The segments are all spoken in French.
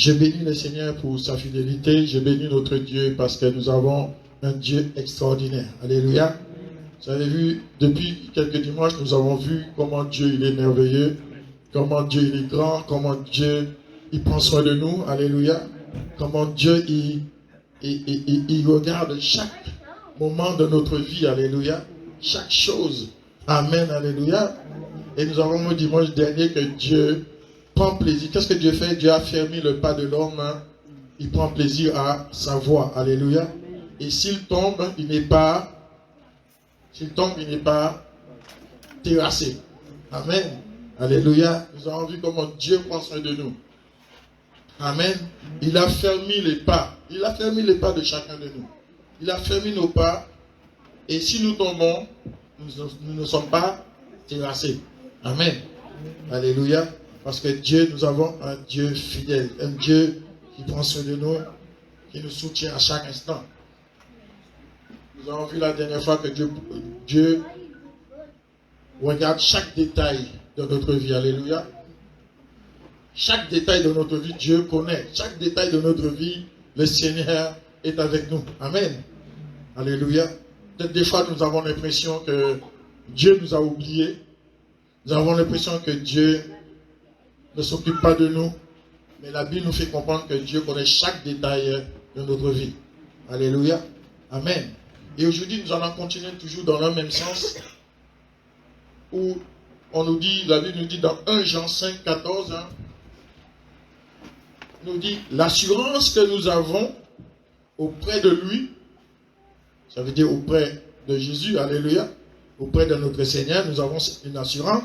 Je bénis le Seigneur pour sa fidélité. Je bénis notre Dieu parce que nous avons un Dieu extraordinaire. Alléluia. Vous avez vu, depuis quelques dimanches, nous avons vu comment Dieu il est merveilleux, comment Dieu il est grand, comment Dieu il prend soin de nous. Alléluia. Comment Dieu il regarde chaque moment de notre vie. Alléluia. Chaque chose. Amen. Alléluia. Et nous avons vu dimanche dernier que Dieu prend plaisir. Qu'est-ce que Dieu fait? Dieu a fermé le pas de l'homme. Il prend plaisir à sa voix. Alléluia. Et s'il tombe, il n'est pas terrassé. Amen. Alléluia. Nous avons vu comment Dieu prend soin de nous. Amen. Il a fermé les pas. Il a fermé les pas de chacun de nous. Il a fermé nos pas. Et si nous tombons, nous ne sommes pas terrassés. Amen. Alléluia. Parce que Dieu, nous avons un Dieu fidèle. Un Dieu qui prend soin de nous, qui nous soutient à chaque instant. Nous avons vu la dernière fois que Dieu regarde chaque détail de notre vie. Alléluia. Chaque détail de notre vie, Dieu connaît. Chaque détail de notre vie, le Seigneur est avec nous. Amen. Alléluia. Peut-être des fois, nous avons l'impression que Dieu nous a oubliés. Nous avons l'impression que Dieu ne s'occupe pas de nous. Mais la Bible nous fait comprendre que Dieu connaît chaque détail de notre vie. Alléluia. Amen. Et aujourd'hui, nous allons continuer toujours dans le même sens. Où on nous dit, la Bible nous dit dans 1 Jean 5, 14, nous dit l'assurance que nous avons auprès de lui, ça veut dire auprès de Jésus, alléluia, auprès de notre Seigneur, nous avons une assurance,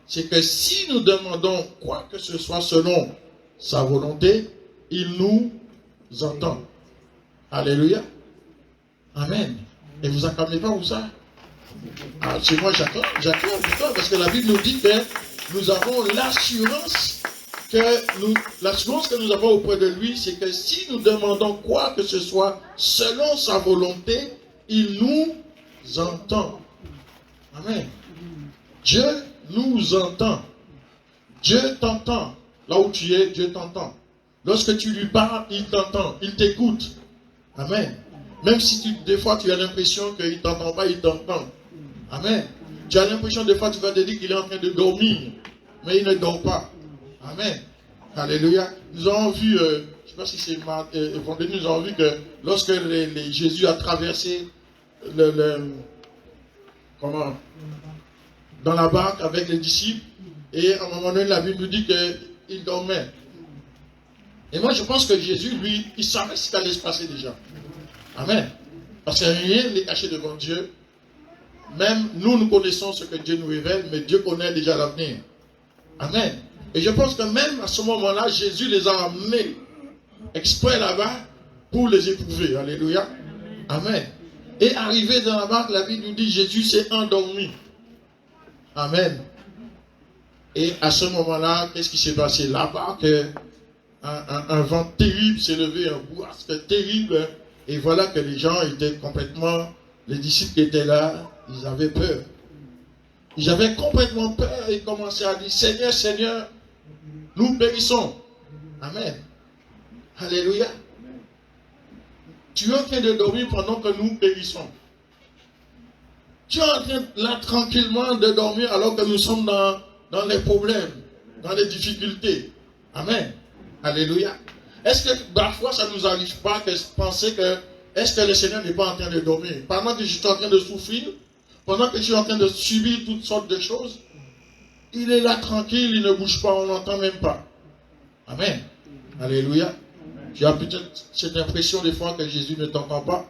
c'est que si nous demandons quoi que ce soit selon sa volonté, il nous entend. Alléluia. Amen. Et vous acclamez pas où ça? Ah, chez moi j'acclame plutôt parce que la Bible nous dit que nous avons l'assurance que nous avons auprès de lui, c'est que si nous demandons quoi que ce soit selon sa volonté, il nous entend. Amen. Dieu nous entend. Dieu t'entend. Là où tu es, Dieu t'entend. Lorsque tu lui parles, il t'entend. Il t'écoute. Amen. Même si des fois tu as l'impression qu'il ne t'entend pas, il t'entend. Amen. Tu as l'impression des fois tu vas te dire qu'il est en train de dormir, mais il ne dort pas. Amen. Alléluia. Nous avons vu, je ne sais pas si c'est vendredi, nous avons vu que lorsque Jésus a traversé dans la barque avec les disciples, et à un moment donné, la Bible nous dit qu'il dormait. Et moi, je pense que Jésus, lui, il savait ce qui allait se passer déjà. Amen. Parce que rien n'est caché devant Dieu. Même nous connaissons ce que Dieu nous révèle, mais Dieu connaît déjà l'avenir. Amen. Et je pense que même à ce moment-là, Jésus les a amenés exprès là-bas pour les éprouver. Alléluia. Amen. Et arrivé dans la barque, la Bible nous dit Jésus s'est endormi. Amen. Et à ce moment-là, qu'est-ce qui s'est passé? La barque, un vent terrible s'est levé, un bourrasque terrible. Et voilà que les gens étaient complètement, les disciples qui étaient là, ils avaient peur. Ils avaient complètement peur et commençaient à dire, Seigneur, Seigneur, nous périssons. Amen. Alléluia. Tu es en train de dormir pendant que nous périssons. Tu es en train là tranquillement de dormir alors que nous sommes dans les problèmes, dans les difficultés. Amen. Alléluia. Est-ce que parfois ça ne nous arrive pas de penser que est-ce que le Seigneur n'est pas en train de dormir? Pendant que je suis en train de souffrir, pendant que je suis en train de subir toutes sortes de choses, il est là tranquille, il ne bouge pas, on n'entend même pas. Amen. Alléluia. Tu as peut-être cette impression des fois que Jésus ne t'entend pas,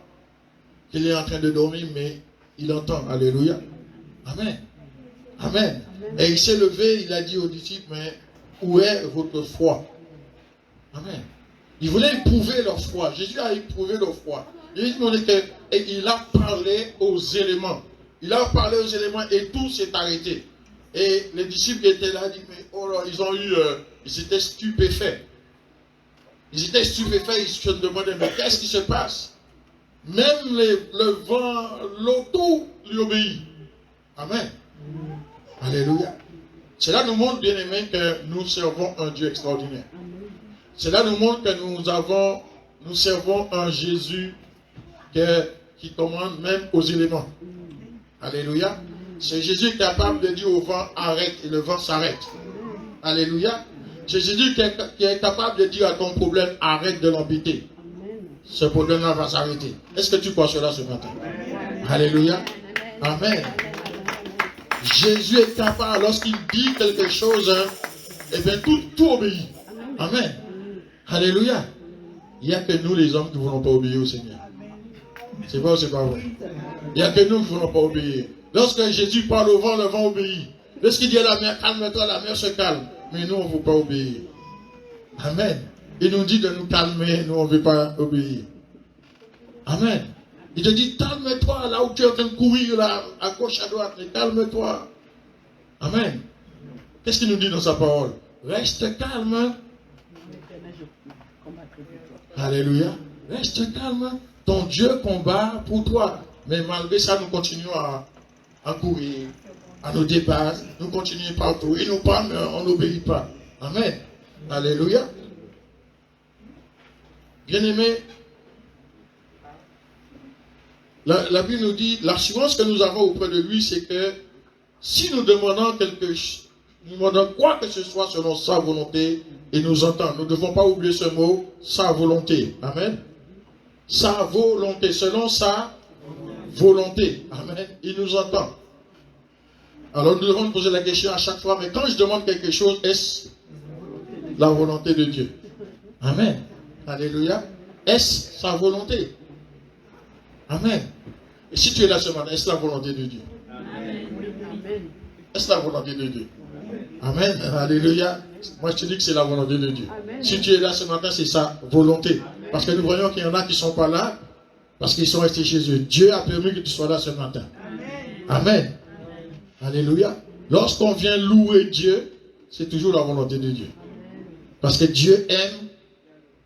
qu'il est en train de dormir, mais il entend. Alléluia. Amen. Amen. Et il s'est levé, il a dit aux disciples, mais où est votre foi? Amen. Il voulait éprouver leur foi. Jésus a éprouvé leur foi. Et il a parlé aux éléments. Il a parlé aux éléments et tout s'est arrêté. Et les disciples qui étaient là disent, mais oh là, ils étaient stupéfaits. Ils étaient stupéfaits, ils se demandaient, mais qu'est-ce qui se passe? Même le vent, l'eau, tout lui obéit. Amen. Alléluia. Cela nous montre, bien aimé, que nous servons un Dieu extraordinaire. Cela nous montre que nous servons un Jésus qui commande même aux éléments. Alléluia. C'est Jésus qui est capable de dire au vent arrête et le vent s'arrête. Alléluia. C'est Jésus qui est capable de dire à ton problème arrête de l'embêter. Ce problème-là va s'arrêter. Est-ce que tu crois cela ce matin? Alléluia. Amen. Jésus est capable, lorsqu'il dit quelque chose, eh bien tout obéit. Amen. Alléluia. Il n'y a que nous les hommes qui ne voulons pas obéir au Seigneur. C'est vrai ou c'est pas vrai? Il n'y a que nous qui ne voulons pas obéir. Lorsque Jésus parle au vent, le vent obéit. Lorsqu'il dit à la mer, calme-toi, la mer se calme. Mais nous, on ne veut pas obéir. Amen. Il nous dit de nous calmer, nous, on ne veut pas obéir. Amen. Il te dit, calme-toi, là où tu es en train de courir, là, à gauche, à droite, mais calme-toi. Amen. Qu'est-ce qu'il nous dit dans sa parole? Reste calme. Alléluia. Reste calme. Ton Dieu combat pour toi. Mais malgré ça, nous continuons à courir, à nous dépasser, nous continuons partout. Il nous parle, mais on n'obéit pas. Amen. Alléluia. Bien-aimés, la Bible nous dit, l'assurance que nous avons auprès de lui, c'est que si nous demandons nous demandons quoi que ce soit selon sa volonté, il nous entend. Nous ne devons pas oublier ce mot, sa volonté. Amen. Sa volonté, selon sa volonté. Amen. Il nous entend. Alors nous devons nous poser la question à chaque fois, mais quand je demande quelque chose, est-ce la volonté de Dieu? Amen. Alléluia. Est-ce sa volonté? Amen. Et si tu es là ce matin, est-ce la volonté de Dieu? Amen. Est-ce la volonté de Dieu? Amen. Alléluia. Moi je te dis que c'est la volonté de Dieu. Amen. Si tu es là ce matin, c'est sa volonté. Parce que nous voyons qu'il y en a qui ne sont pas là, parce qu'ils sont restés chez eux. Dieu a permis que tu sois là ce matin. Amen. Alléluia. Lorsqu'on vient louer Dieu, c'est toujours la volonté de Dieu. Parce que Dieu aime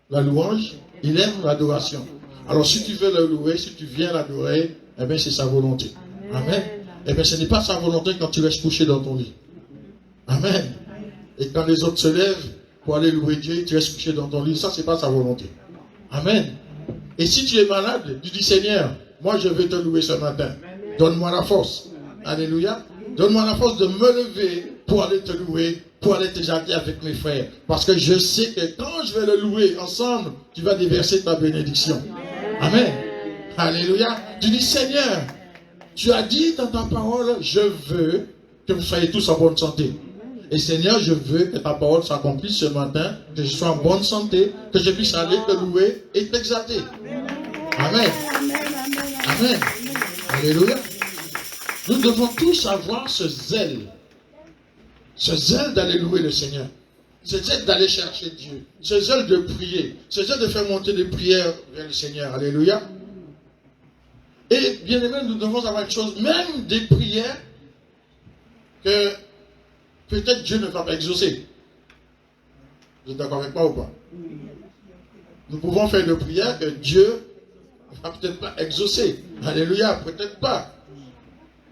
la louange, il aime l'adoration. Alors si tu veux le louer, si tu viens l'adorer, eh bien c'est sa volonté. Amen. Eh bien ce n'est pas sa volonté quand tu restes couché dans ton lit. Amen. Et quand les autres se lèvent pour aller louer Dieu, tu restes couché dans ton lit, ça c'est pas sa volonté. Amen. Et si tu es malade, tu dis Seigneur, moi je vais te louer ce matin. Donne-moi la force. Alléluia. Donne-moi la force de me lever pour aller te louer, pour aller te jardiner avec mes frères. Parce que je sais que quand je vais le louer ensemble, tu vas déverser ta bénédiction. Amen. Alléluia. Tu dis Seigneur, tu as dit dans ta parole, je veux que vous soyez tous en bonne santé. Et Seigneur, je veux que ta parole s'accomplisse ce matin, que je sois en bonne santé, que je puisse aller te louer et t'exalter. Amen. Amen. Alléluia. Nous devons tous avoir ce zèle d'aller louer le Seigneur, ce zèle d'aller chercher Dieu, ce zèle de prier, ce zèle de faire monter des prières vers le Seigneur. Alléluia. Et bien aimé, nous devons avoir une chose, même des prières que peut-être Dieu ne va pas exaucer. Vous êtes d'accord avec moi ou pas? Nous pouvons faire des prières que Dieu ne va peut-être pas exaucer. Alléluia, peut-être pas.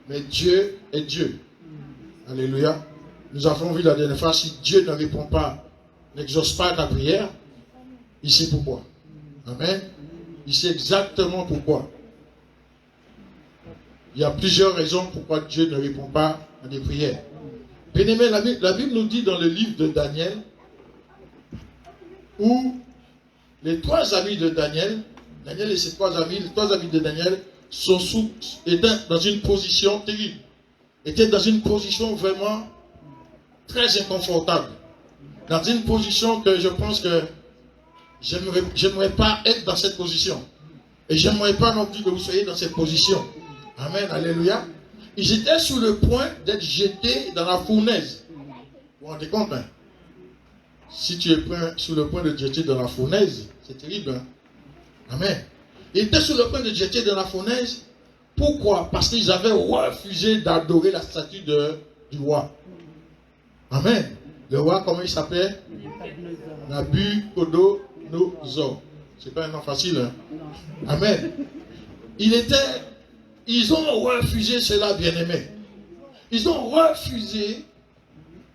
Mais Dieu est Dieu. Alléluia. Nous avons vu la dernière fois, si Dieu ne répond pas, n'exauce pas ta prière, il sait pourquoi. Amen. Il sait exactement pourquoi. Il y a plusieurs raisons pourquoi Dieu ne répond pas à des prières. Bien-aimé, la Bible nous dit dans le livre de Daniel, où les trois amis de Daniel et ses trois amis, les trois amis de Daniel, étaient dans une position terrible, étaient dans une position vraiment très inconfortable, dans une position que je pense que j'aimerais pas être dans cette position, et j'aimerais pas non plus que vous soyez dans cette position. Amen, alléluia. Ils étaient sur le point d'être jetés dans la fournaise. Vous vous rendez compte, hein? Si tu es sur le point de te jeter dans la fournaise, c'est terrible, hein? Amen. Ils étaient sur le point de te jeter dans la fournaise. Pourquoi? Parce qu'ils avaient refusé d'adorer la statue du roi. Amen. Le roi, comment il s'appelait? Nabuchodonosor. C'est pas un nom facile, hein? Amen. Ils ont refusé cela, bien-aimé. Ils ont refusé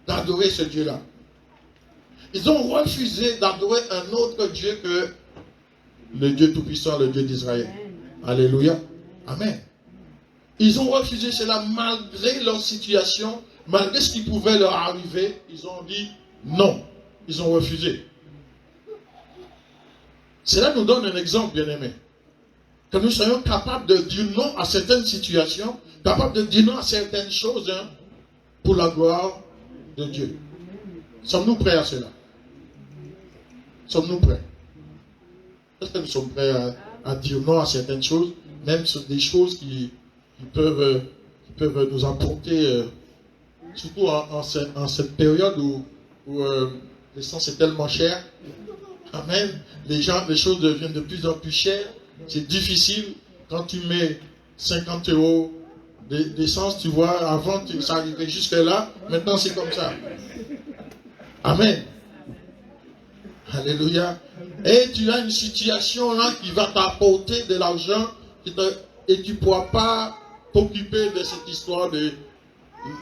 d'adorer ce Dieu-là. Ils ont refusé d'adorer un autre Dieu que le Dieu Tout-Puissant, le Dieu d'Israël. Alléluia. Amen. Ils ont refusé cela malgré leur situation, malgré ce qui pouvait leur arriver. Ils ont dit non. Ils ont refusé. Cela nous donne un exemple, bien-aimé. Que nous soyons capables de dire non à certaines situations, capables de dire non à certaines choses pour la gloire de Dieu. Sommes-nous prêts à cela? Sommes-nous prêts? Est-ce que nous sommes prêts à dire non à certaines choses, même sur des choses qui peuvent nous apporter, surtout en cette période où l'essence est tellement chère. Amen. Les choses deviennent de plus en plus chères. C'est difficile. Quand tu mets 50 € d'essence, tu vois, avant ça arrivait jusque là, maintenant c'est comme ça. Amen. Alléluia. Et tu as une situation là qui va t'apporter de l'argent et tu ne pourras pas t'occuper de cette histoire de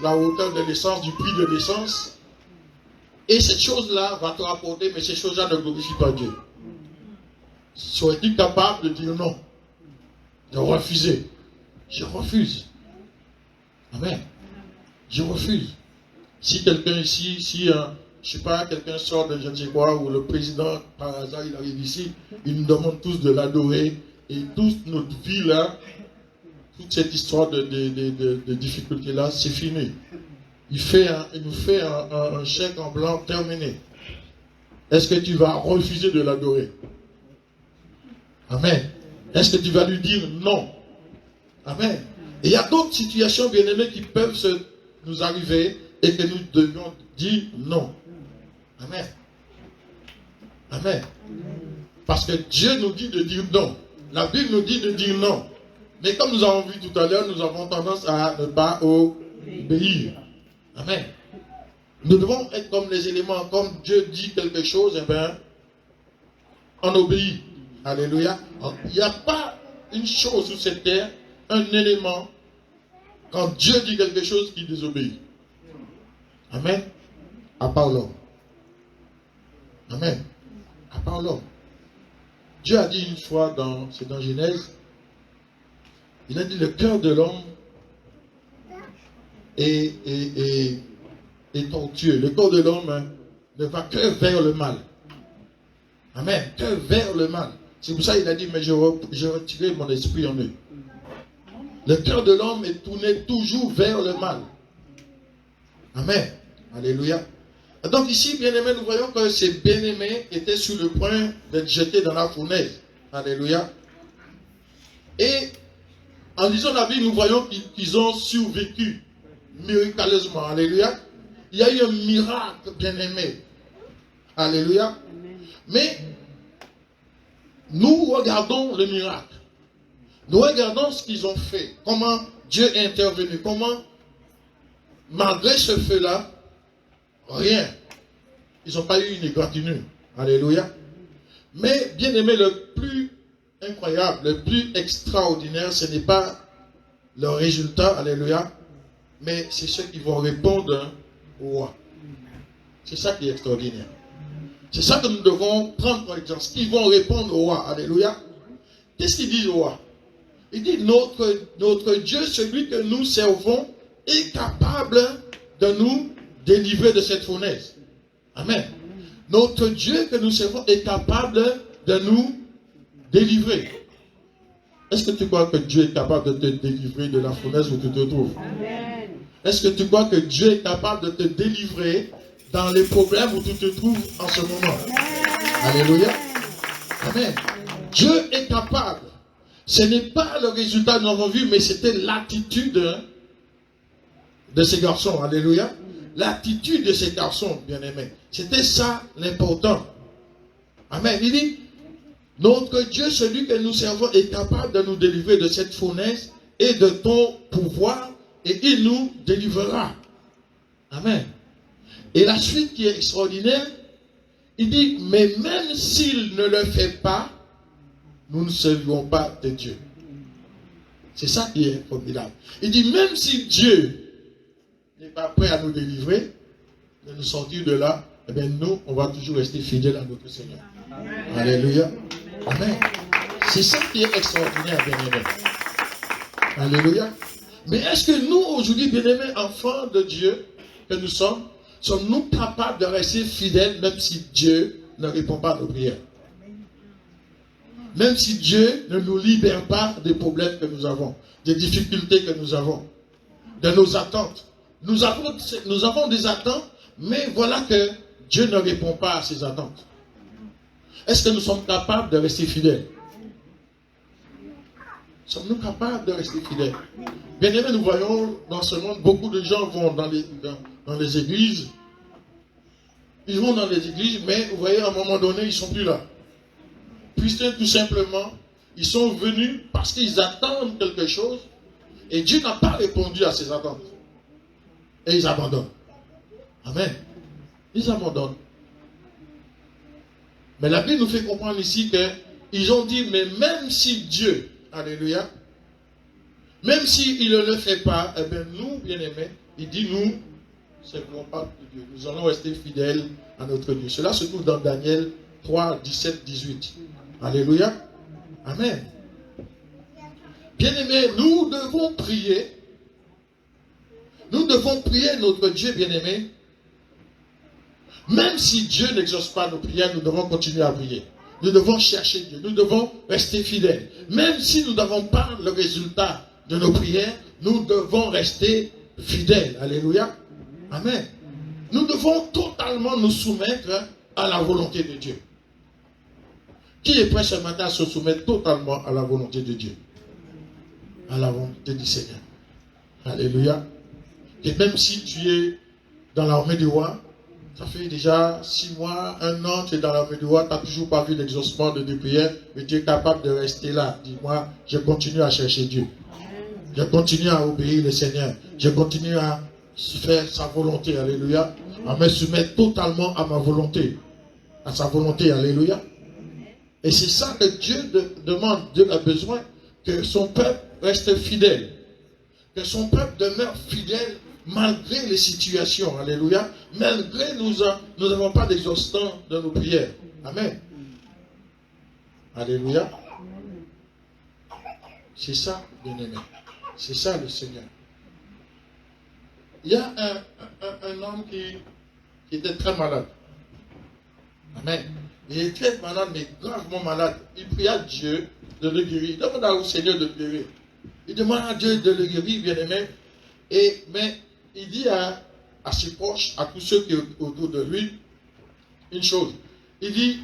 la hauteur de l'essence, du prix de l'essence. Et cette chose-là va te rapporter, mais ces choses-là ne glorifient pas Dieu. Serais-tu capable de dire non? De refuser? Je refuse. Amen. Je refuse. Si quelqu'un ici, je ne sais pas, quelqu'un sort de je ne sais quoi, ou le président, par hasard, il arrive ici, il nous demande tous de l'adorer, et toute notre vie là, toute cette histoire de difficultés là, c'est fini. Il nous fait un chèque en blanc terminé. Est-ce que tu vas refuser de l'adorer? Amen. Est-ce que tu vas lui dire non? Amen. Et il y a d'autres situations, bien-aimées, qui peuvent nous arriver et que nous devions dire non. Amen. Amen. Parce que Dieu nous dit de dire non. La Bible nous dit de dire non. Mais comme nous avons vu tout à l'heure, nous avons tendance à ne pas obéir. Amen. Nous devons être comme les éléments. Comme Dieu dit quelque chose, eh bien, on obéit. Alléluia. Il n'y a pas une chose sur cette terre, un élément, quand Dieu dit quelque chose, qui désobéit. Amen. À part l'homme. Amen. À part l'homme. Dieu a dit une fois, c'est dans Genèse, il a dit le cœur de l'homme est tortueux. Le corps de l'homme ne va que vers le mal. Amen. Que vers le mal. C'est pour ça qu'il a dit, mais je retiré mon esprit en eux. Le cœur de l'homme est tourné toujours vers le mal. Amen. Alléluia. Donc ici, bien-aimés, nous voyons que ces bien-aimés étaient sur le point d'être jetés dans la fournaise. Alléluia. Et en lisant la Bible, nous voyons qu'ils ont survécu miraculeusement. Alléluia. Il y a eu un miracle, bien-aimé. Alléluia. Mais nous regardons le miracle. Nous regardons ce qu'ils ont fait. Comment Dieu est intervenu. Comment, malgré ce feu-là, rien. Ils n'ont pas eu une égratignure. Alléluia. Mais, bien aimé, le plus incroyable, le plus extraordinaire, ce n'est pas leur résultat. Alléluia. Mais c'est ceux qui vont répondre au roi. C'est ça qui est extraordinaire. C'est ça que nous devons prendre pour exemple. Ils vont répondre au roi. Alléluia. Qu'est-ce qu'ils disent au roi? Il dit, notre Dieu, celui que nous servons, est capable de nous délivrer de cette fournaise. Amen. Notre Dieu que nous servons est capable de nous délivrer. Est-ce que tu crois que Dieu est capable de te délivrer de la fournaise où tu te trouves? Amen. Est-ce que tu crois que Dieu est capable de te délivrer dans les problèmes où tu te trouves en ce moment? Alléluia. Amen. Dieu est capable. Ce n'est pas le résultat que nous avons vu, mais c'était l'attitude de ces garçons. Alléluia. L'attitude de ces garçons, bien-aimés. C'était ça l'important. Amen. Il dit, notre Dieu, celui que nous servons, est capable de nous délivrer de cette fournaise et de ton pouvoir, et il nous délivrera. Amen. Et la suite qui est extraordinaire, il dit, mais même s'il ne le fait pas, nous ne servirons pas de Dieu. C'est ça qui est formidable. Il dit, même si Dieu n'est pas prêt à nous délivrer, de nous sortir de là, eh bien nous, on va toujours rester fidèles à notre Seigneur. Amen. Alléluia. Amen. C'est ça qui est extraordinaire, bien-aimés. Alléluia. Mais est-ce que nous, aujourd'hui, bien-aimés, enfants de Dieu, que nous sommes-nous capables de rester fidèles même si Dieu ne répond pas à nos prières? Même si Dieu ne nous libère pas des problèmes que nous avons, des difficultés que nous avons, de nos attentes. Nous avons des attentes, mais voilà que Dieu ne répond pas à ces attentes. Est-ce que nous sommes capables de rester fidèles? Sommes-nous capables de rester fidèles? Bien aimé, nous voyons dans ce monde, beaucoup de gens vont dans les églises. Ils vont dans les églises, mais vous voyez, à un moment donné, ils ne sont plus là. Puisque tout simplement, ils sont venus parce qu'ils attendent quelque chose et Dieu n'a pas répondu à ces attentes. Et ils abandonnent. Amen. Ils abandonnent. Mais la Bible nous fait comprendre ici qu'ils ont dit, mais même si Dieu, alléluia, même s'il ne le fait pas, eh bien nous, bien-aimés, il dit nous, c'est ne pas de Dieu. Nous allons rester fidèles à notre Dieu. Cela se trouve dans Daniel 3, 17, 18. Alléluia. Amen. Bien-aimés, nous devons prier. Nous devons prier notre Dieu, bien-aimé. Même si Dieu n'exauce pas nos prières, nous devons continuer à prier. Nous devons chercher Dieu. Nous devons rester fidèles. Même si nous n'avons pas le résultat de nos prières, nous devons rester fidèles. Alléluia. Amen. Nous devons totalement nous soumettre à la volonté de Dieu. Qui est prêt ce matin à se soumettre totalement à la volonté de Dieu? À la volonté du Seigneur. Alléluia. Et même si tu es dans l'armée du roi, ça fait déjà 6 mois, 1 an, tu es dans l'armée du roi, tu n'as toujours pas vu l'exaucement de tes prières, mais tu es capable de rester là. Dis-moi, je continue à chercher Dieu. Je continue à obéir le Seigneur. Je continue à faire sa volonté. Alléluia. À me soumettre totalement à ma volonté. À sa volonté. Alléluia. Et c'est ça que Dieu demande. Dieu a besoin que son peuple reste fidèle. Que son peuple demeure fidèle malgré les situations. Alléluia. Malgré nous n'avons pas d'exhaustion de nos prières. Amen. Alléluia. C'est ça, bien-aimé. C'est ça le Seigneur. Il y a un homme qui était très malade. Amen. Il est très malade, mais gravement malade. Il prie à Dieu de le guérir. Il demande au Seigneur de le guérir. Il demande à Dieu de le guérir, bien-aimé. Mais il dit à ses proches, à tous ceux qui sont autour de lui, une chose. Il dit,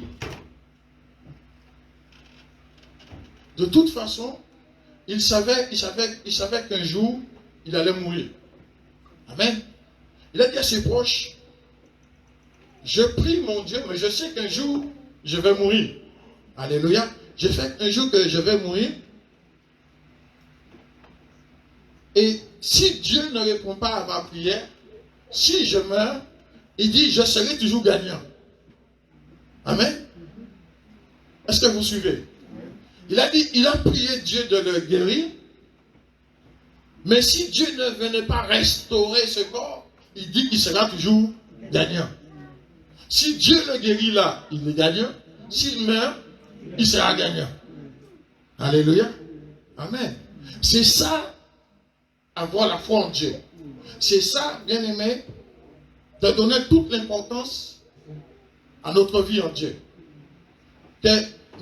de toute façon, il savait qu'un jour, il allait mourir. Amen. Il a dit à ses proches, je prie mon Dieu, mais je sais qu'un jour, je vais mourir. Alléluia. Je sais qu'un jour que je vais mourir. Et si Dieu ne répond pas à ma prière, si je meurs, il dit, je serai toujours gagnant. Amen. Est-ce que vous suivez? Il a dit, il a prié Dieu de le guérir. Mais si Dieu ne venait pas restaurer ce corps, il dit qu'il sera toujours gagnant. Si Dieu le guérit là, il est gagnant. S'il meurt, il sera gagnant. Alléluia. Amen. C'est ça, avoir la foi en Dieu. C'est ça, bien aimé, de donner toute l'importance à notre vie en Dieu. Que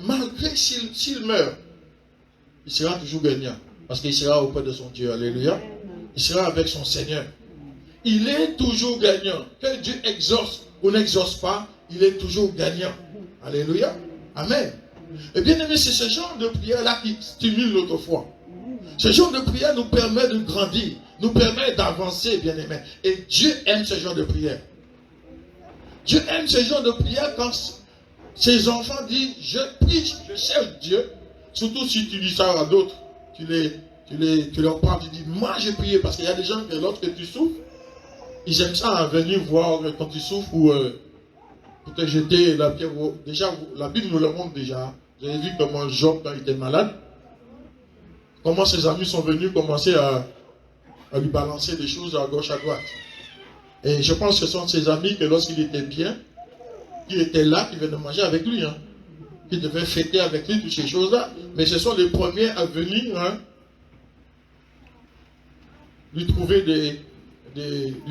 malgré s'il meurt, il sera toujours gagnant. Parce qu'il sera auprès de son Dieu. Alléluia. Il sera avec son Seigneur. Il est toujours gagnant. Que Dieu exauce ou n'exauce pas, il est toujours gagnant. Alléluia. Amen. Et bien aimé, c'est ce genre de prière-là qui stimule notre foi. Ce genre de prière nous permet de grandir, nous permet d'avancer, bien aimé. Et Dieu aime ce genre de prière. Dieu aime ce genre de prière quand ses enfants disent, je prie, je cherche Dieu. Surtout si tu dis ça à d'autres, tu leur parles, tu dis, moi j'ai prié, parce qu'il y a des gens que lorsque tu souffres, ils aiment ça venir voir quand tu souffres ou pour te jeter la pierre. Déjà, la Bible nous le montre déjà. Vous avez vu comment Job, quand il était malade, comment ses amis sont venus commencer à lui balancer des choses à gauche, à droite. Et je pense que ce sont ses amis que lorsqu'il était bien, qui étaient là, qui venaient manger avec lui, hein, qui devaient fêter avec lui, toutes ces choses-là. Mais ce sont les premiers à venir, hein, lui trouver lui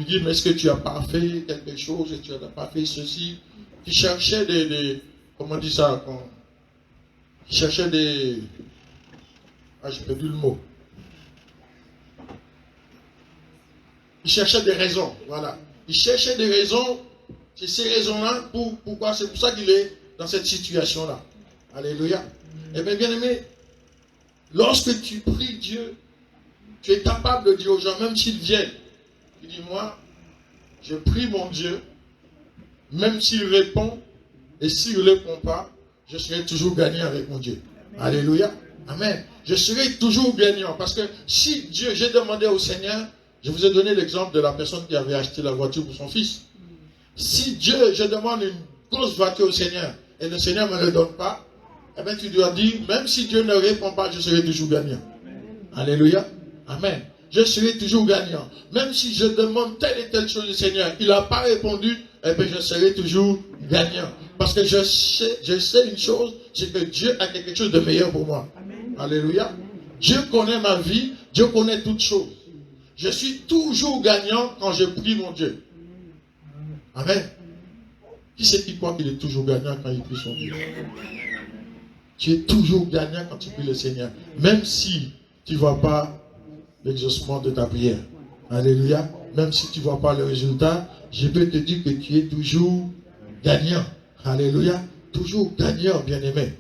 dire, mais est-ce que tu n'as pas fait quelque chose, et tu n'as pas fait ceci, qui cherchaient comment on dit ça, qui cherchaient j'ai perdu le mot. Il cherchait des raisons, voilà. Il cherchait des raisons, c'est ces raisons-là, pourquoi, c'est pour ça qu'il est dans cette situation-là. Alléluia. Eh bien, bien aimé, lorsque tu pries Dieu, tu es capable de dire aux gens, même s'ils viennent, tu dis, moi, je prie mon Dieu, même s'il répond, et s'il ne répond pas, je serai toujours gagnant avec mon Dieu. Amen. Alléluia. Amen. Je serai toujours gagnant, parce que si Dieu, j'ai demandé au Seigneur, je vous ai donné l'exemple de la personne qui avait acheté la voiture pour son fils. Si Dieu, je demande une grosse voiture au Seigneur, et le Seigneur ne me le donne pas, eh bien tu dois dire, même si Dieu ne répond pas, je serai toujours gagnant. Alléluia. Amen. Je serai toujours gagnant. Même si je demande telle et telle chose au Seigneur, il n'a pas répondu, eh bien je serai toujours gagnant. Parce que je sais une chose, c'est que Dieu a quelque chose de meilleur pour moi. Amen. Alléluia. Amen. Dieu connaît ma vie, Dieu connaît toutes choses. Je suis toujours gagnant quand je prie mon Dieu. Amen. Qui c'est qui croit qu'il est toujours gagnant quand il prie son Dieu? Tu es toujours gagnant quand tu pries le Seigneur. Même si tu ne vois pas l'exaucement de ta prière. Alléluia. Même si tu ne vois pas le résultat, je peux te dire que tu es toujours gagnant. Alléluia. Toujours gagnant, bien-aimé.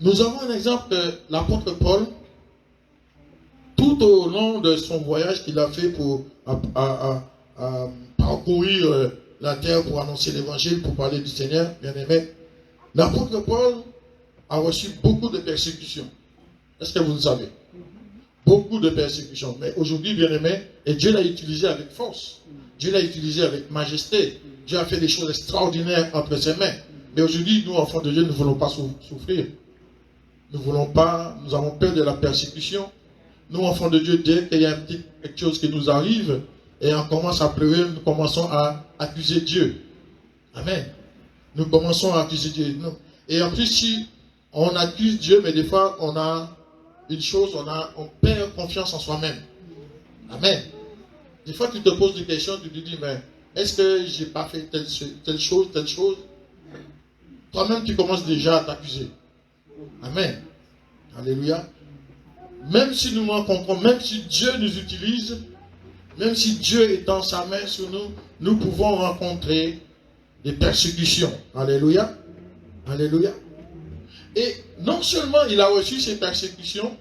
Nous avons un exemple de l'apôtre Paul. Tout au long de son voyage qu'il a fait pour parcourir la terre pour annoncer l'évangile, pour parler du Seigneur, bien-aimé, l'apôtre Paul a reçu beaucoup de persécutions. Est-ce que vous le savez? Beaucoup de persécutions. Mais aujourd'hui, bien-aimé, et Dieu l'a utilisé avec force. Dieu l'a utilisé avec majesté. Dieu a fait des choses extraordinaires entre ses mains. Mais aujourd'hui, nous, enfants de Dieu, ne voulons pas souffrir. Nous voulons pas, nous avons peur de la persécution. Nous, enfants de Dieu, dès qu'il y a quelque chose qui nous arrive, et on commence à pleurer, nous commençons à accuser Dieu. Amen. Nous commençons à accuser Dieu. Et en plus, si on accuse Dieu, mais des fois, on a une chose, on perd confiance en soi-même. Amen. Des fois, tu te poses des questions, tu te dis, mais est-ce que je n'ai pas fait telle chose? Toi-même, tu commences déjà à t'accuser. Amen. Alléluia. Même si nous rencontrons, même si Dieu nous utilise, même si Dieu étend sa main sur nous, nous pouvons rencontrer des persécutions. Alléluia. Alléluia. Et non seulement il a reçu ces persécutions,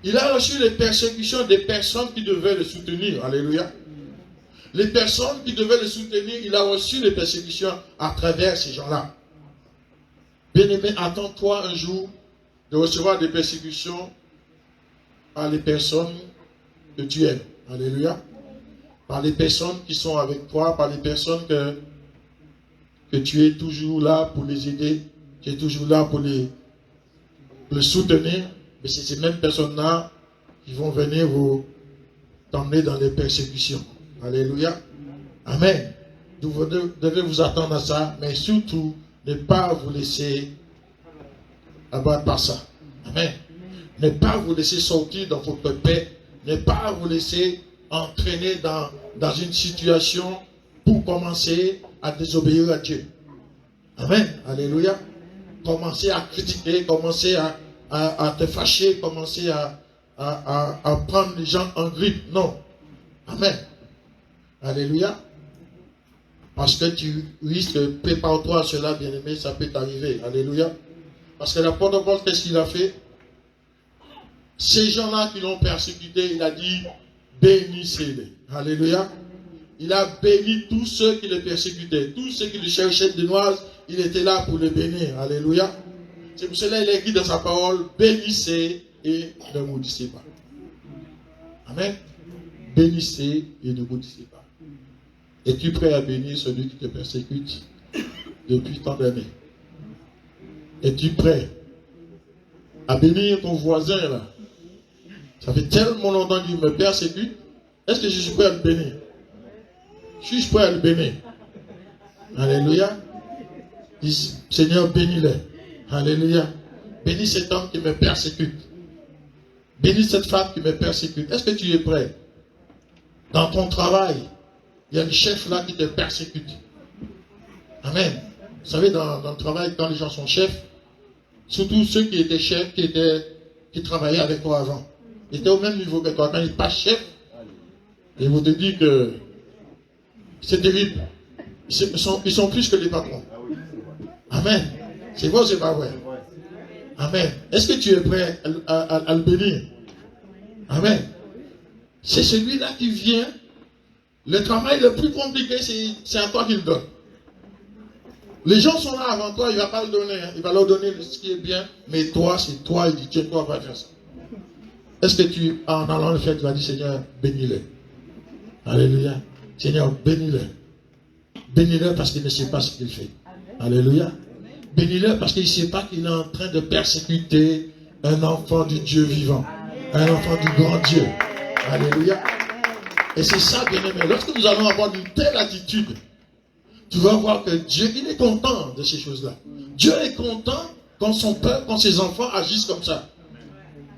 il a reçu les persécutions des personnes qui devaient le soutenir. Alléluia. Les personnes qui devaient le soutenir, il a reçu les persécutions à travers ces gens-là. Bien-aimé, attends-toi un jour de recevoir des persécutions par les personnes que tu aimes. Alléluia. Par les personnes qui sont avec toi, par les personnes que tu es toujours là pour les aider, tu es toujours là pour les soutenir. Mais c'est ces mêmes personnes-là qui vont venir vous t'emmener dans les persécutions. Alléluia. Amen. Vous devez vous attendre à ça, mais surtout, ne pas vous laisser abattre par ça. Amen. Ne pas vous laisser sortir dans votre paix. Ne pas vous laisser entraîner dans une situation pour commencer à désobéir à Dieu. Amen. Alléluia. Commencer à critiquer, commencer à te fâcher, commencer à prendre les gens en grippe. Non. Amen. Alléluia. Parce que tu risques, prépare-toi à cela, bien-aimé, ça peut t'arriver. Alléluia. Parce que l'apôtre Paul, qu'est-ce qu'il a fait? Ces gens-là qui l'ont persécuté, il a dit, bénissez-les. Alléluia. Il a béni tous ceux qui le persécutaient. Tous ceux qui le cherchaient de noises, il était là pour les bénir. Alléluia. C'est pour cela qu'il a écrit dans sa parole, bénissez et ne maudissez pas. Amen. Bénissez et ne maudissez pas. Es-tu prêt à bénir celui qui te persécute depuis tant d'années? Es-tu prêt à bénir ton voisin là? Ça fait tellement longtemps qu'il me persécute. Est-ce que je suis prêt à le bénir? Suis-je prêt à le bénir? Alléluia. Dis, Seigneur, bénis-le. Alléluia. Bénis cet homme qui me persécute. Bénis cette femme qui me persécute. Est-ce que tu es prêt? Dans ton travail, il y a le chef là qui te persécute. Amen. Vous savez, dans le travail, quand les gens sont chefs, surtout ceux qui étaient chefs, qui travaillaient avec toi avant, ils étaient au même niveau que toi. Quand ils passent chef, et vous te dites que c'est terrible. Ils sont plus que les patrons. Amen. C'est vrai ou c'est pas vrai? Amen. Est-ce que tu es prêt à le bénir? Amen. C'est celui-là qui vient. Le travail le plus compliqué, c'est à toi qu'il donne. Les gens sont là avant toi, il ne va pas le donner. Hein. Il va leur donner ce qui est bien. Mais toi, c'est toi, il dit, tiens, toi, va faire ça. Est-ce que tu, en allant le faire, tu vas dire, Seigneur, bénis-le. Alléluia. Seigneur, bénis-le. Bénis-le parce qu'il ne sait pas ce qu'il fait. Alléluia. Bénis-le parce qu'il ne sait pas qu'il est en train de persécuter un enfant du Dieu vivant. Un enfant du grand Dieu. Alléluia. Et c'est ça, bien-aimé. Lorsque nous allons avoir une telle attitude, tu vas voir que Dieu, il est content de ces choses-là. Dieu est content quand son peuple, quand ses enfants agissent comme ça.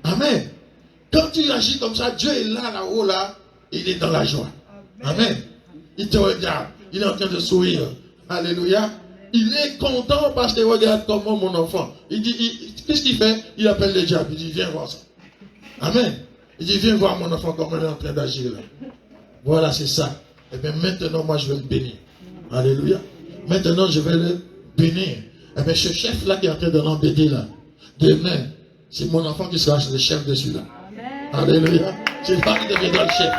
Amen. Quand tu agis comme ça, Dieu est là-haut, là, il est dans la joie. Amen. Il te regarde. Il est en train de sourire. Alléluia. Il est content parce qu'il regarde comment mon enfant. Il dit, qu'est-ce qu'il fait? Il appelle le diable. Il dit, viens voir ça. Amen. Il dit, viens voir mon enfant comment il est en train d'agir là. Voilà, c'est ça. Et bien maintenant, moi, je vais le bénir. Alléluia. Maintenant, je vais le bénir. Et bien, ce chef-là qui est en train de l'embêter là, demain, c'est mon enfant qui sera le chef de celui-là. Alléluia. C'est pas qui deviendra le chef.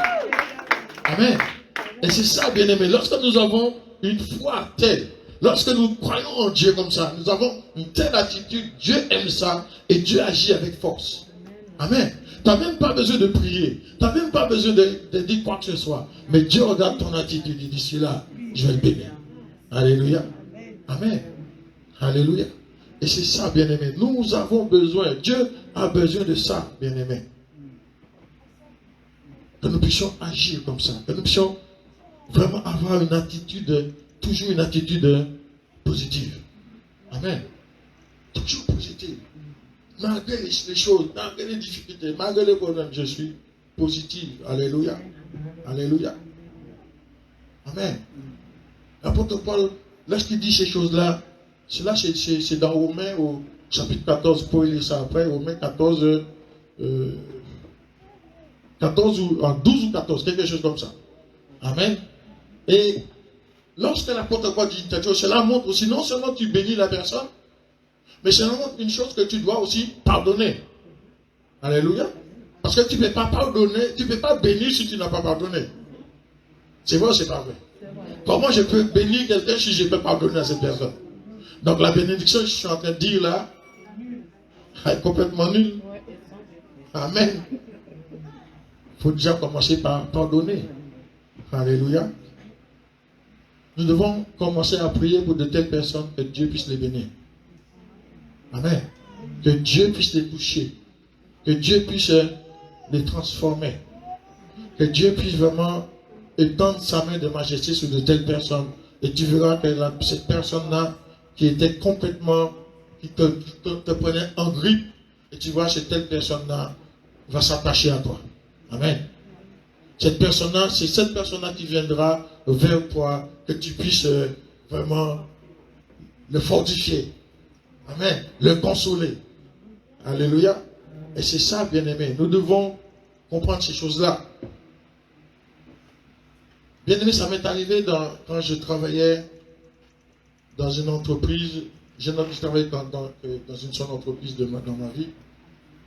Amen. Et c'est ça, bien-aimé. Lorsque nous avons une foi telle, lorsque nous croyons en Dieu comme ça, nous avons une telle attitude, Dieu aime ça et Dieu agit avec force. Amen. Tu n'as même pas besoin de prier. Tu n'as même pas besoin de dire quoi que ce soit. Mais Dieu regarde ton attitude. Il dit, celui-là, je vais le bénir. Alléluia. Amen. Alléluia. Et c'est ça, bien-aimé. Nous avons besoin. Dieu a besoin de ça, bien-aimé. Que nous puissions agir comme ça. Que nous puissions vraiment avoir une attitude, toujours une attitude positive. Amen. Toujours positive. Malgré les choses, malgré les difficultés, malgré les problèmes, je suis positif. Alléluia. Alléluia. Amen. L'apôtre Paul, lorsqu'il dit ces choses-là, cela c'est dans Romains au chapitre 14, pour lire ça après, Romains 14, 14 ou 12 ou 14, quelque chose comme ça. Amen. Et lorsque l'apôtre Paul dit cette chose, cela montre aussi, non seulement tu bénis la personne, mais c'est une chose que tu dois aussi pardonner. Alléluia. Parce que tu ne peux pas pardonner, tu ne peux pas bénir si tu n'as pas pardonné. C'est vrai ou c'est pas vrai? Comment je peux bénir quelqu'un si je peux pardonner à cette personne? Donc la bénédiction que je suis en train de dire là, est complètement nulle. Amen. Il faut déjà commencer par pardonner. Alléluia. Nous devons commencer à prier pour de telles personnes que Dieu puisse les bénir. Amen. Que Dieu puisse les toucher. Que Dieu puisse les transformer. Que Dieu puisse vraiment étendre sa main de majesté sur de telles personnes. Et tu verras que cette personne-là qui était complètement, qui te prenait en grippe, et tu vois cette telle personne-là va s'attacher à toi. Amen. Cette personne-là, c'est cette personne-là qui viendra vers toi, que tu puisses vraiment le fortifier. Amen. Le consoler. Alléluia. Et c'est ça, bien-aimé. Nous devons comprendre ces choses-là. Bien-aimé, ça m'est arrivé quand je travaillais dans une entreprise. Je travaillais dans une seule entreprise dans ma vie.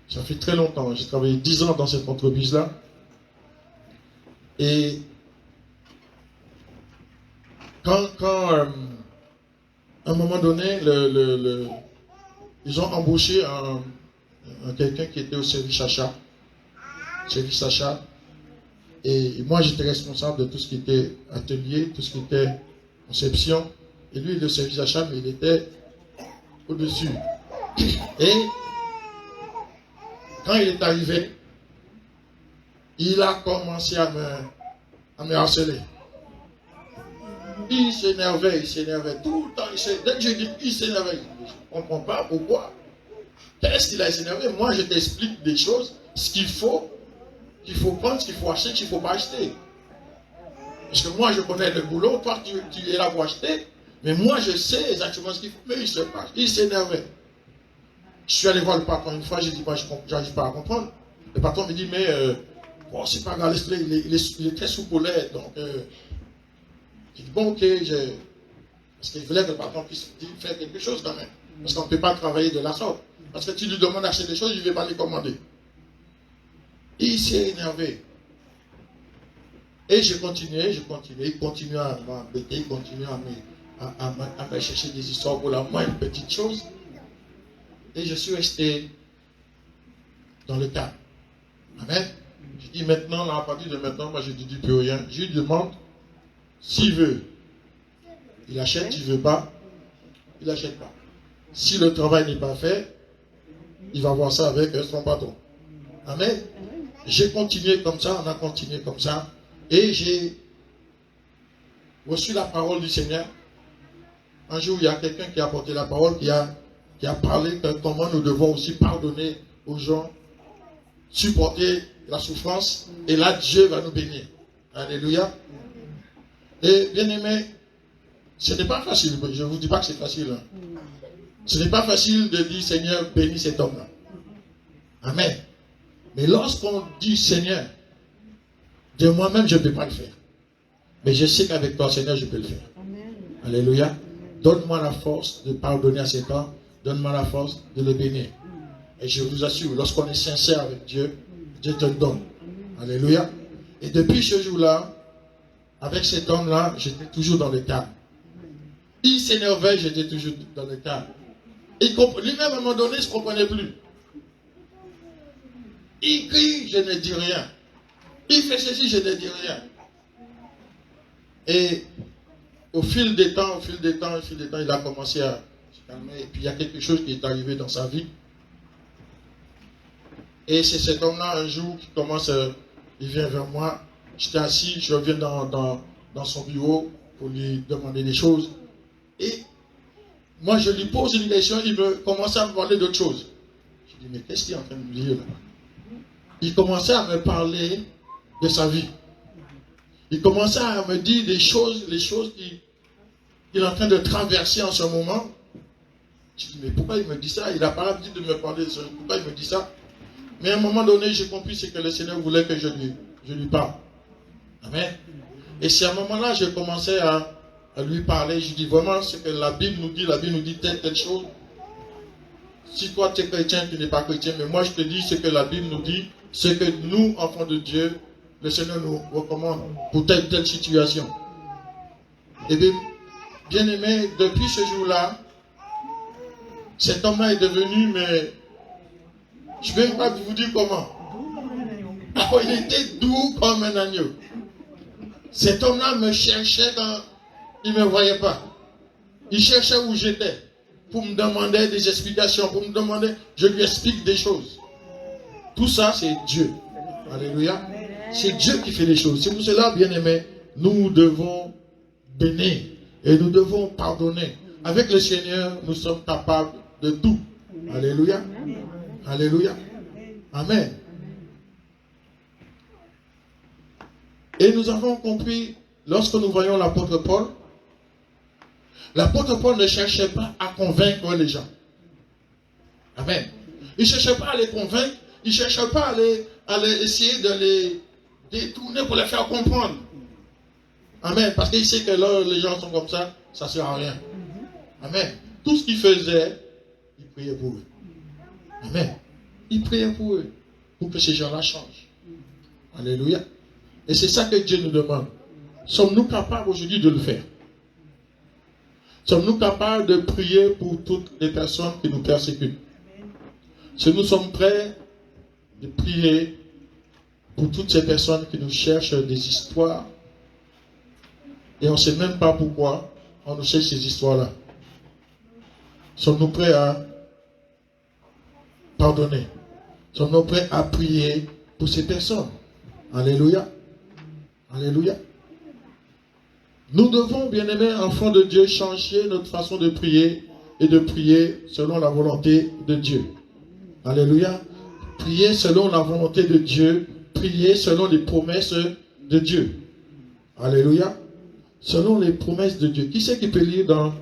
Ça fait très longtemps. J'ai travaillé 10 ans dans cette entreprise-là. Et quand à un moment donné, ils ont embauché quelqu'un qui était au service achat. Et moi, j'étais responsable de tout ce qui était atelier, tout ce qui était conception. Et lui, le service achat, mais il était au-dessus. Et quand il est arrivé, il a commencé à me harceler. il s'énervait tout le temps. Dès que je dis il s'énervait, je ne comprends pas pourquoi. Qu'est-ce qu'il a s'énervé? Moi, je t'explique des choses, ce qu'il faut prendre, ce qu'il faut acheter, ce qu'il ne faut pas acheter. Parce que moi, je connais le boulot, toi, tu es là pour acheter, mais moi, je sais exactement ce qu'il faut. Mais il s'énervait. Je suis allé voir le patron une fois, j'ai dit, moi, je n'arrive pas à comprendre. Le patron me dit, mais bon, c'est pas grave, il est très soupolé, donc j'ai dit, bon, ok, parce qu'il voulait que le patron puisse faire quelque chose quand même. Parce qu'on ne peut pas travailler de la sorte. Parce que tu lui demandes d'acheter des choses, il ne veut pas les commander. Il s'est énervé. Et je continuais, il continue à m'embêter, il continue à me chercher des histoires pour la moindre petite chose. Et je suis resté dans le cadre. Amen. Je dis maintenant, là, à partir de maintenant, moi je ne dis plus rien. Je lui demande, s'il veut, il achète, s'il ne veut pas, il n'achète pas. Si le travail n'est pas fait, il va voir ça avec son patron. Amen. J'ai continué comme ça, on a continué comme ça. Et j'ai reçu la parole du Seigneur. Un jour, il y a quelqu'un qui a apporté la parole, qui a parlé de comment nous devons aussi pardonner aux gens, supporter la souffrance, et là, Dieu va nous bénir. Alléluia. Et bien aimé, ce n'est pas facile, je ne vous dis pas que c'est facile. Hein. Ce n'est pas facile de dire, Seigneur, bénis cet homme-là. Amen. Mais lorsqu'on dit, Seigneur, de moi-même, je ne peux pas le faire. Mais je sais qu'avec toi, Seigneur, je peux le faire. Amen. Alléluia. Donne-moi la force de pardonner à cet homme. Donne-moi la force de le bénir. Et je vous assure, lorsqu'on est sincère avec Dieu, Dieu te le donne. Alléluia. Et depuis ce jour-là, avec cet homme-là, j'étais toujours dans le cadre. Il s'énervait, j'étais toujours dans le cadre. Lui-même, à un moment donné, il ne se comprenait plus. Il crie, je ne dis rien. Il fait ceci, je ne dis rien. Et au fil des temps, il a commencé à se calmer. Et puis il y a quelque chose qui est arrivé dans sa vie. Et c'est cet homme-là, un jour, qui commence, il vient vers moi. J'étais assis, je reviens dans son bureau pour lui demander des choses. Et moi, je lui pose une question, il commence à me parler d'autre chose. Je dis, mais qu'est-ce qu'il est en train de me dire là? Il commençait à me parler de sa vie. Il commençait à me dire les choses qu'il est en train de traverser en ce moment. Je dis, mais pourquoi il me dit ça? Il n'a pas l'habitude de me parler de ça. Pourquoi il me dit ça? Mais à un moment donné, j'ai compris ce que le Seigneur voulait que je lui parle. Amen. Et c'est à un moment-là que j'ai commencé à lui parler. Je dis vraiment ce que la Bible nous dit telle chose. Si toi tu es chrétien, tu n'es pas chrétien, mais moi je te dis ce que la Bible nous dit, ce que nous, enfants de Dieu, le Seigneur nous recommande pour telle situation. Et bien aimé, depuis ce jour-là, cet homme-là est devenu, mais je ne vais même pas vous dire comment. Oh, il était doux comme un agneau. Cet homme-là me cherchait quand il ne me voyait pas. Il cherchait où j'étais pour me demander des explications, pour me demander, je lui explique des choses. Tout ça, c'est Dieu. Alléluia. C'est Dieu qui fait les choses. C'est pour cela, bien aimé, nous devons bénir et nous devons pardonner. Avec le Seigneur, nous sommes capables de tout. Alléluia. Alléluia. Amen. Et nous avons compris, lorsque nous voyons l'apôtre Paul ne cherchait pas à convaincre les gens. Amen. Il ne cherchait pas à les convaincre, il ne cherchait pas à essayer de les détourner pour les faire comprendre. Amen. Parce qu'il sait que là, les gens sont comme ça, ça ne sert à rien. Amen. Tout ce qu'il faisait, il priait pour eux. Amen. Il priait pour eux, pour que ces gens-là changent. Alléluia. Et c'est ça que Dieu nous demande. Sommes-nous capables aujourd'hui de le faire? Sommes-nous capables de prier pour toutes les personnes qui nous persécutent? Si nous sommes prêts de prier pour toutes ces personnes qui nous cherchent des histoires et on ne sait même pas pourquoi on nous cherche ces histoires-là. Sommes-nous prêts à pardonner? Sommes-nous prêts à prier pour ces personnes? Alléluia. Alléluia. Nous devons, bien-aimés enfants de Dieu, changer notre façon de prier et de prier selon la volonté de Dieu. Alléluia. Prier selon la volonté de Dieu, prier selon les promesses de Dieu. Alléluia. Selon les promesses de Dieu. Qui c'est qui peut lire dans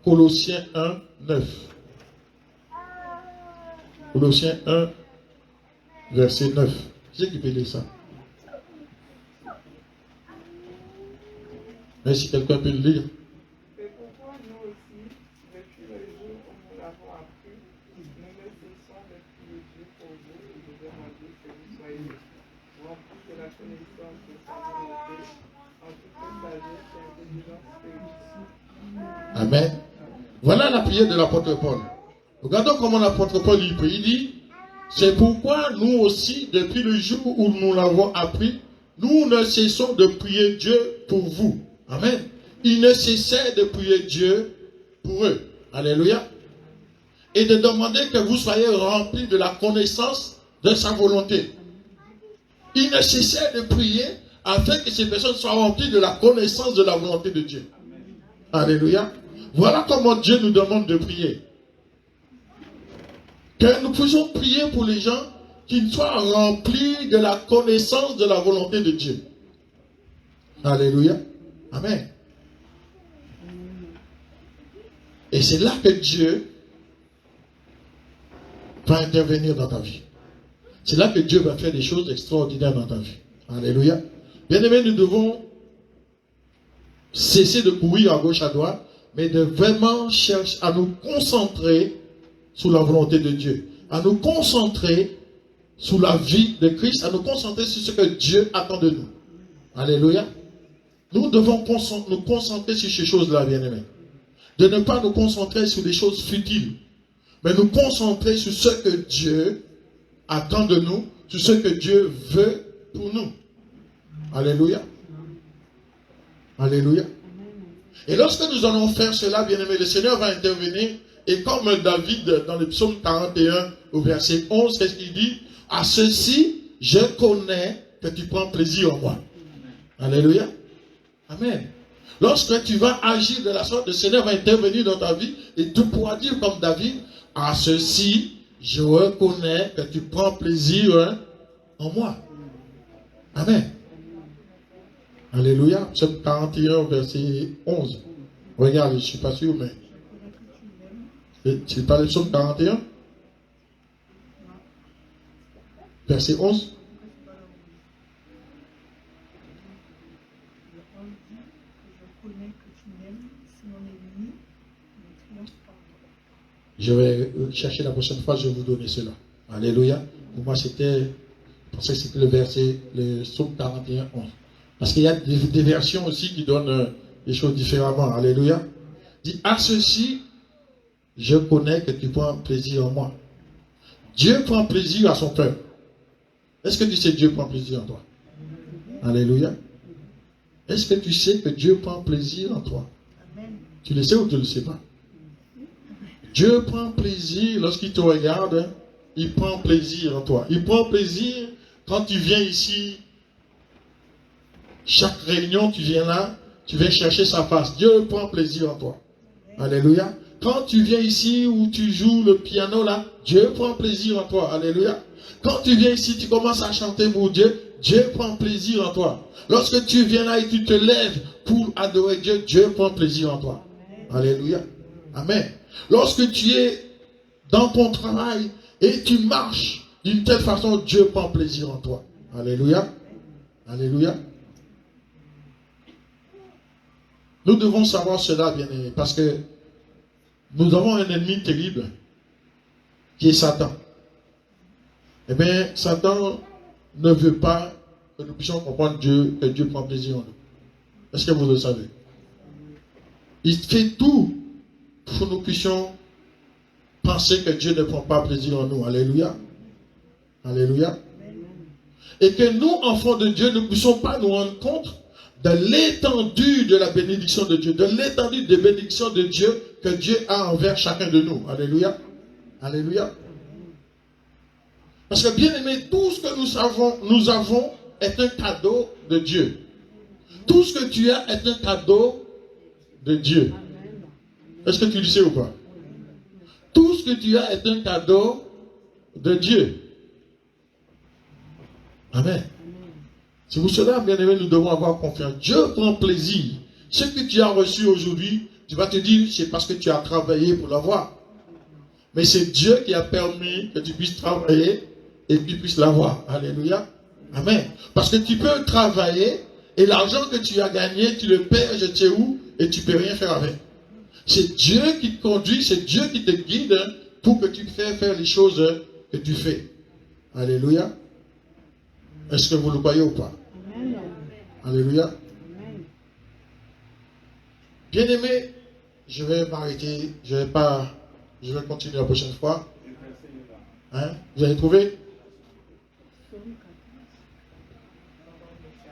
Colossiens 1, 9? Colossiens 1, verset 9. Qui c'est qui peut lire ça? Mais si quelqu'un peut le lire. C'est pourquoi nous aussi, depuis le jour où nous l'avons appris, nous ne cessons de prier Dieu pour vous et de demander que vous soyez remplis de la connaissance de sa volonté, en toute sagesse et intelligence spirituelle. Amen. Voilà la prière de l'apôtre Paul. Regardons comment l'apôtre Paul y prie. Il dit, c'est pourquoi nous aussi, depuis le jour où nous l'avons appris, nous ne cessons de prier Dieu pour vous. Amen. Il ne cessait de prier Dieu pour eux. Alléluia. Et de demander que vous soyez remplis de la connaissance de sa volonté. Il ne cessait de prier afin que ces personnes soient remplies de la connaissance de la volonté de Dieu. Alléluia. Voilà comment Dieu nous demande de prier. Que nous puissions prier pour les gens qui soient remplis de la connaissance de la volonté de Dieu. Alléluia. Amen. Et c'est là que Dieu va intervenir dans ta vie. C'est là que Dieu va faire des choses extraordinaires dans ta vie. Alléluia. Bien-aimés, nous devons cesser de courir à gauche, à droite, mais de vraiment chercher à nous concentrer sur la volonté de Dieu, à nous concentrer sur la vie de Christ, à nous concentrer sur ce que Dieu attend de nous. Alléluia. Nous devons nous concentrer sur ces choses-là, bien-aimés. De ne pas nous concentrer sur des choses futiles, mais nous concentrer sur ce que Dieu attend de nous, sur ce que Dieu veut pour nous. Alléluia. Alléluia. Et lorsque nous allons faire cela, bien-aimés, le Seigneur va intervenir. Et comme David, dans le psaume 41, au verset 11, qu'est-ce qu'il dit? À ceci, je connais que tu prends plaisir en moi. Alléluia. Amen. Lorsque tu vas agir de la sorte, le Seigneur va intervenir dans ta vie et tu pourras dire comme David, à ceci, je reconnais que tu prends plaisir en moi. Amen. Alléluia. Psaume 41, verset 11. Regarde, je ne suis pas sûr, mais... Tu parles de psaume 41? Verset 11. Je vais chercher la prochaine fois, je vais vous donner cela. Alléluia. Pour moi, je pensais que c'était le verset, le psaume 41, 11. Parce qu'il y a des versions aussi qui donnent des choses différemment. Alléluia. Dit, à ceci, je connais que tu prends plaisir en moi. Dieu prend plaisir à son peuple. Est-ce que tu sais que Dieu prend plaisir en toi? Alléluia. Est-ce que tu sais que Dieu prend plaisir en toi? Tu le sais ou tu ne le sais pas? Dieu prend plaisir lorsqu'il te regarde. Il prend plaisir en toi. Il prend plaisir quand tu viens ici. Chaque réunion, tu viens là. Tu viens chercher sa face. Dieu prend plaisir en toi. Alléluia. Quand tu viens ici où tu joues le piano là, Dieu prend plaisir en toi. Alléluia. Quand tu viens ici, tu commences à chanter pour Dieu, Dieu prend plaisir en toi. Lorsque tu viens là et tu te lèves pour adorer Dieu, Dieu prend plaisir en toi. Alléluia. Amen. Lorsque tu es dans ton travail et tu marches d'une telle façon, Dieu prend plaisir en toi. Alléluia. Alléluia. Nous devons savoir cela, bien-aimés, parce que nous avons un ennemi terrible qui est Satan. Eh bien, Satan ne veut pas que nous puissions comprendre Dieu, que Dieu prend plaisir en nous. Est-ce que vous le savez? Il fait tout pour que nous puissions penser que Dieu ne prend pas plaisir en nous. Alléluia. Alléluia. Et que nous, enfants de Dieu, ne puissions pas nous rendre compte de l'étendue de la bénédiction de Dieu, de l'étendue des bénédictions de Dieu que Dieu a envers chacun de nous. Alléluia. Alléluia. Parce que bien aimé, tout ce que nous avons est un cadeau de Dieu. Tout ce que tu as est un cadeau de Dieu. Est-ce que tu le sais ou pas? Tout ce que tu as est un cadeau de Dieu. Amen. C'est pour cela, bien aimé, nous devons avoir confiance. Dieu prend plaisir. Ce que tu as reçu aujourd'hui, tu vas te dire, c'est parce que tu as travaillé pour l'avoir. Mais c'est Dieu qui a permis que tu puisses travailler et que tu puisses l'avoir. Alléluia. Amen. Parce que tu peux travailler et l'argent que tu as gagné, tu le perds, je ne sais où, et tu ne peux rien faire avec. C'est Dieu qui te conduit, c'est Dieu qui te guide pour que tu fasses faire les choses que tu fais. Alléluia. Est-ce que vous le croyez ou pas? Amen. Alléluia. Amen. Bien aimé, je vais m'arrêter, je vais continuer la prochaine fois. Hein? Vous avez trouvé?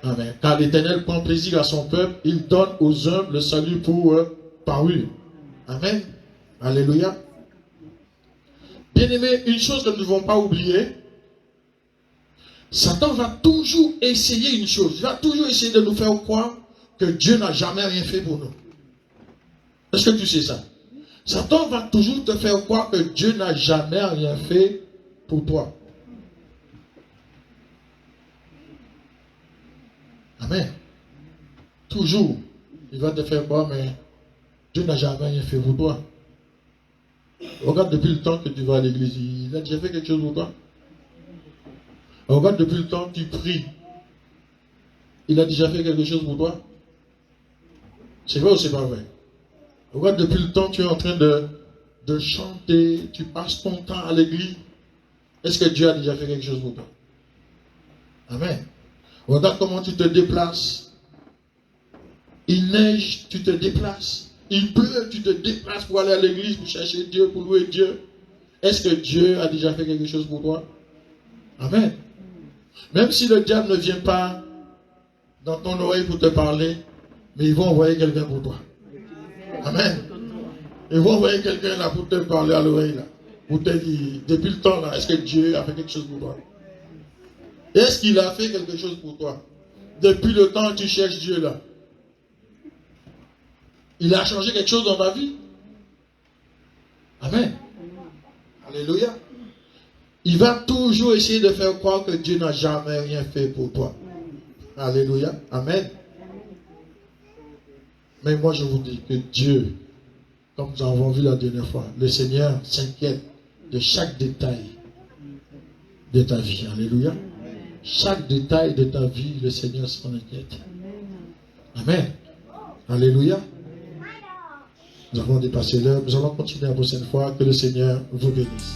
Amen. Car l'Éternel prend plaisir à son peuple, il donne aux humbles le salut pour parure. Amen. Alléluia. Bien aimé, une chose que nous ne devons pas oublier, Satan va toujours essayer une chose. Il va toujours essayer de nous faire croire que Dieu n'a jamais rien fait pour nous. Est-ce que tu sais ça? Satan va toujours te faire croire que Dieu n'a jamais rien fait pour toi. Amen. Toujours. Il va te faire croire, mais Dieu n'a jamais rien fait pour toi. Regarde depuis le temps que tu vas à l'église. Il a déjà fait quelque chose pour toi? Regarde depuis le temps que tu pries. Il a déjà fait quelque chose pour toi? C'est vrai ou c'est pas vrai? Regarde depuis le temps que tu es en train de chanter, tu passes ton temps à l'église. Est-ce que Dieu a déjà fait quelque chose pour toi? Amen. Regarde comment tu te déplaces. Il neige, tu te déplaces. Il pleut, tu te déplaces pour aller à l'église, pour chercher Dieu, pour louer Dieu. Est-ce que Dieu a déjà fait quelque chose pour toi? Amen. Même si le diable ne vient pas dans ton oreille pour te parler, mais ils vont envoyer quelqu'un pour toi. Amen. Ils vont envoyer quelqu'un là pour te parler à l'oreille là. Pour te dire, depuis le temps là, est-ce que Dieu a fait quelque chose pour toi? Est-ce qu'il a fait quelque chose pour toi? Depuis le temps que tu cherches Dieu là. Il a changé quelque chose dans ta vie? Amen. Alléluia. Il va toujours essayer de faire croire que Dieu n'a jamais rien fait pour toi. Alléluia. Amen. Mais moi je vous dis que Dieu, comme nous avons vu la dernière fois, le Seigneur s'inquiète de chaque détail de ta vie. Alléluia. Chaque détail de ta vie, le Seigneur s'en inquiète. Amen. Alléluia. Nous avons dépassé l'heure. Nous allons continuer la prochaine fois. Que le Seigneur vous bénisse.